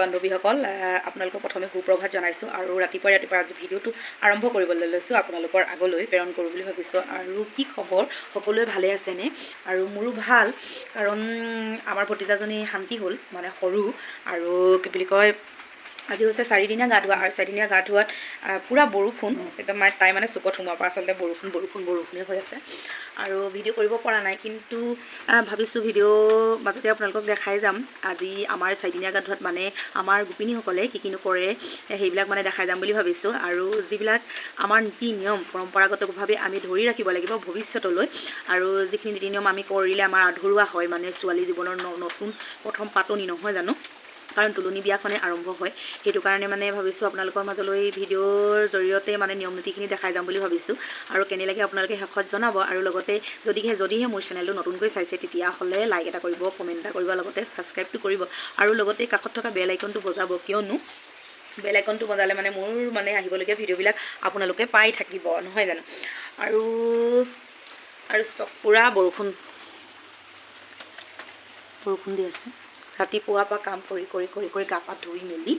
বান্ধৱীসকল আপোনালোকক প্ৰথমে সুপ্ৰভাত জনাইছোঁ আৰু ৰাতিপুৱা আজি ভিডিঅ'টো আৰম্ভ কৰিবলৈ লৈছোঁ আপোনালোকৰ আগলৈ প্ৰেৰণ কৰোঁ বুলি ভাবিছোঁ। আৰু কি খবৰ, সকলোৱে ভালে আছেনে? আৰু মোৰো ভাল, কাৰণ আমাৰ ভতিজাজনী শান্তি হ'ল, মানে সৰু, আৰু কি বুলি কয়, আজি হৈছে 4 দিনীয়া গা ধোৱা। আৰু 4 দিনীয়া গা ধোৱাত পূৰা বৰষুণ, একদম তাই মানে চুকত সোমোৱাৰ পৰা আচলতে বৰষুণেই হৈ আছে আৰু ভিডিঅ' কৰিব পৰা নাই। কিন্তু ভাবিছোঁ ভিডিঅ' মাজতে আপোনালোকক দেখাই যাম। আজি আমাৰ 4 দিনীয়া গা ধোৱাত মানে আমাৰ গোপিনীসকলে কি নকৰে সেইবিলাক মানে দেখাই যাম বুলি ভাবিছোঁ। আৰু যিবিলাক আমাৰ নীতি নিয়ম পৰম্পৰাগতভাৱে আমি ধৰি ৰাখিব লাগিব ভৱিষ্যতলৈ, আৰু যিখিনি নীতি নিয়ম আমি কৰিলে আমাৰ আধৰুৱা হয়, মানে ছোৱালী জীৱনৰ নতুন প্ৰথম পাতনি নহয় জানো, কাৰণ তুলনি বিয়াখনে আৰম্ভ হয়। সেইটো কাৰণে মানে ভাবিছোঁ আপোনালোকৰ মাজলৈ ভিডিঅ'ৰ জৰিয়তে মানে নিয়ম নীতিখিনি দেখাই যাম বুলি ভাবিছোঁ। আৰু কেনে লাগে আপোনালোকে শেষত জনাব। আৰু লগতে যদিহে মোৰ চেনেলটো নতুনকৈ চাইছে তেতিয়াহ'লে লাইক এটা কৰিব, কমেণ্ট এটা কৰিব, লগতে ছাবস্ক্ৰাইবটো কৰিব, আৰু লগতে কাষত থকা বেল আইকনটো বজাব, কিয়নো বেল আইকনটো বজালে মানে মোৰ মানে আহিবলগীয়া ভিডিঅ'বিলাক আপোনালোকে পাই থাকিব, নহয় জানো। আৰু পূৰা বৰষুণ দি আছে। ৰাতিপুৱাৰ পৰা কাম কৰি গা পা ধুই মেলি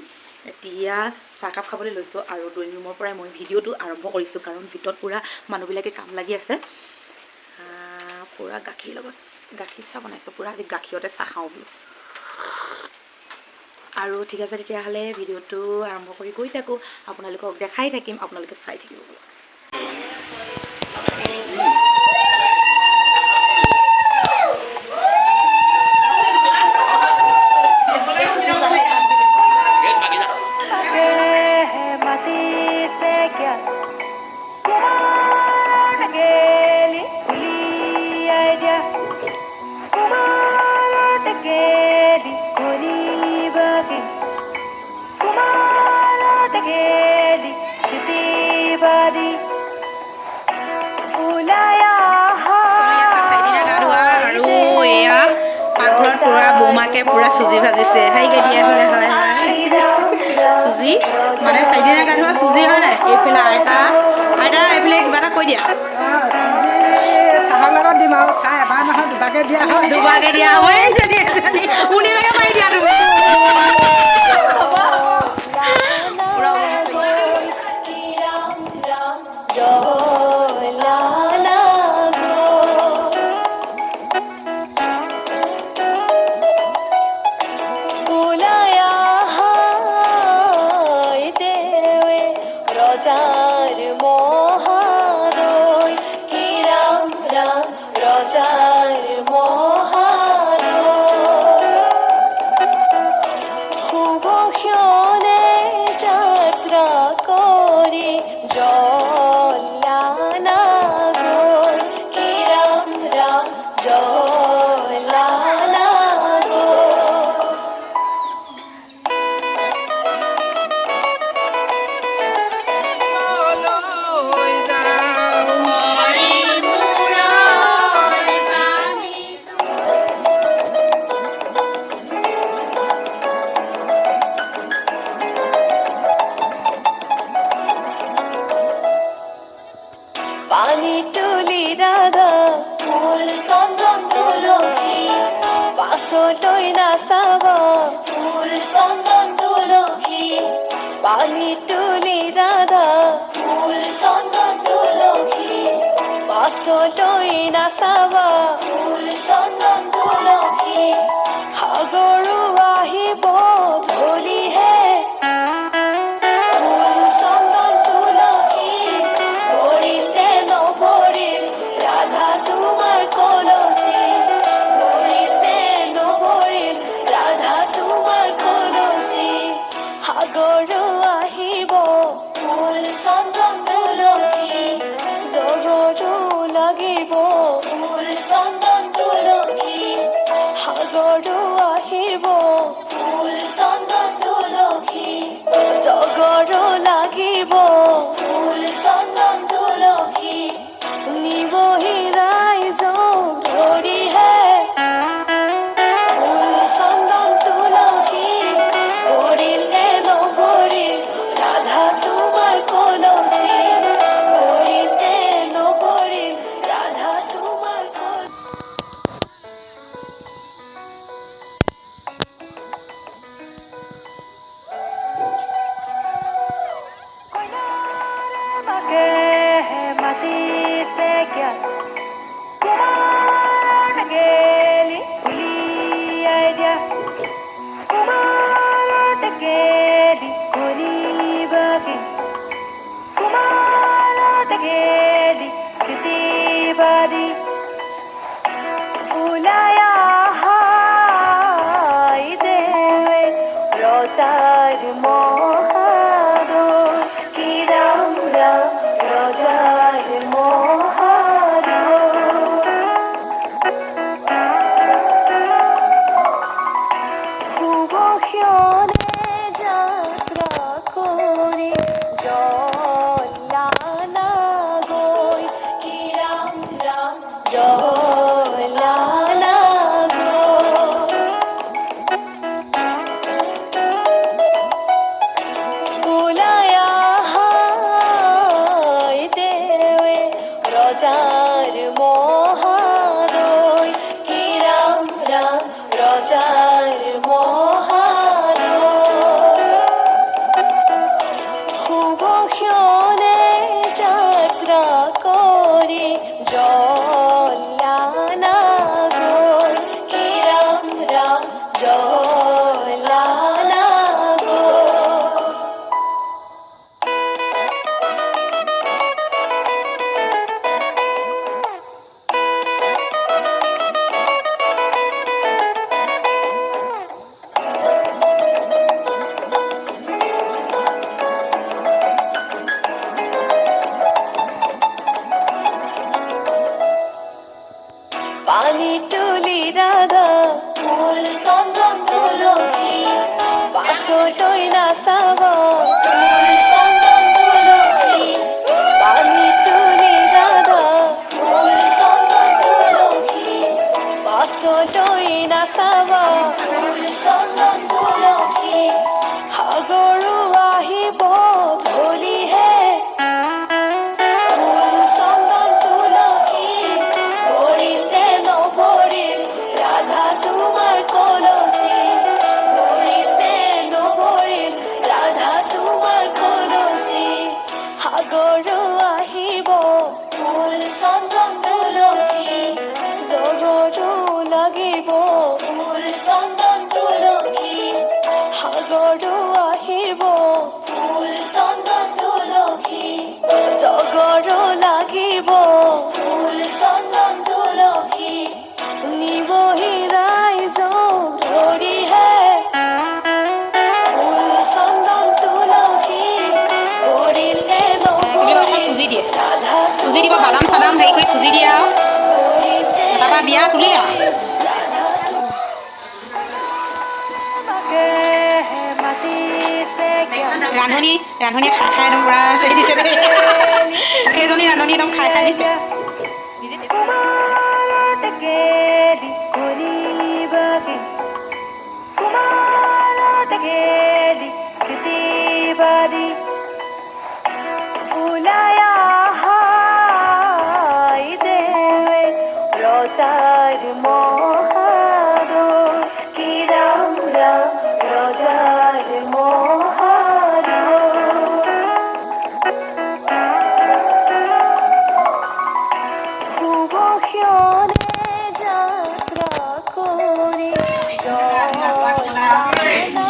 এতিয়া চাহকাপ খাবলৈ লৈছোঁ। আৰু ড্ৰয়িং ৰুমৰ পৰাই মই ভিডিঅ'টো আৰম্ভ কৰিছোঁ, কাৰণ ভিতৰত পূৰা মানুহবিলাকে কাম লাগি আছে। পূৰা গাখীৰ চাহ বনাইছোঁ, পূৰা আজি গাখীৰতে চাহ খাওঁ বোলো। আৰু ঠিক আছে, তেতিয়াহ'লে ভিডিঅ'টো আৰম্ভ কৰি গৈ থাকোঁ, আপোনালোকক দেখাই থাকিম, আপোনালোকে চাই থাকিব বোলো। পূৰা চুজি ভাজিছে, হাইকে দিয়া হ'লে হয় চুজি মানে 4 দিনীয়া গা ধোৱা চুজি হয় নাই। এইফালে আইতা এইফালে কিবা এটা কৈ দিয়া। চাহৰ লগত দিম আৰু চাহ এবাৰ নহয় দুবাৰকে দিয়া হয়, শুনিলৈকে পাৰি দিয়া তুমি। পানি তুলি রাধা ফুল চন্দন তুলসী পাছলৈ নাচাব ফুল চন্দন তুলসী পানি তুলি ৰাধা ফুল চন্দন তুলসী পাছলৈ নাচাব ফুল চন্দন তুলসী সাগৰো আহিব ধলিহে গেলি কলিবাগে কুমারত গেলি স্মৃতিবাদী উলায়া হাই দেবে রসার মহাদো কি রাম রাম রসার মহাদো শুভক্ষণে যাত্রা করে জলানা গই কি রাম রাম জলানা গই বুলায়া হাই দেবে রজার মহাদয় কি রাম রাম রজার মহাদয় শুভক্ষণে যাত্রা করে জলানা গই কি রাম রাম জলানা গই পানি তুলি রাধা ফুল চন্দন তুলসী পাছতৈ নাচাব ফুল চন্দন তুলসী পানি তুলি ৰাধা ফুল চন্দন তুলসী পাছতৈ নাচাব ফুল চন্দন তুলসী সাগৰো আহিব ধলিহে ফুল চন্দন তুলসী ভৰিলে নভৰিল ৰাধা তোমাৰ কলচী ভৰিলে নভৰিল ৰাধা তোমাৰ কলচী সাগৰো আহিব ফুল চন্দন তুলসী জগতো লাগিব ফুল চন্দন তুলসী সাগৰো আহিব ফুল চন্দন তুলসী জগৰো লাগিব ফুল চন্দন তুলসী নিবহি ৰাইজক ধৰিহে ফুল চন্দন তুলসী ভৰিলে চুজি দিয়ে ৰাধা চুজি দিব বাদাম চাদাম হেৰি কৰি চুজি দিয়ে আৰু তাৰপৰা বিয়া তুলি আৰু মাতিছে ৰান্ধনীয়ে খাই খাই একদম পূৰা হেৰি দিছে দেই সেইজনী ৰান্ধনী একদম খাই খাই দিছে কুমারত গেলি কলিবাগে কুমারত গেলি স্মৃতিবাদী উলায়া হাই দেবে রসার মহাদো কি রাম রাম রসার মহাদো শুভক্ষণে যাত্রা করে জলানা জলানা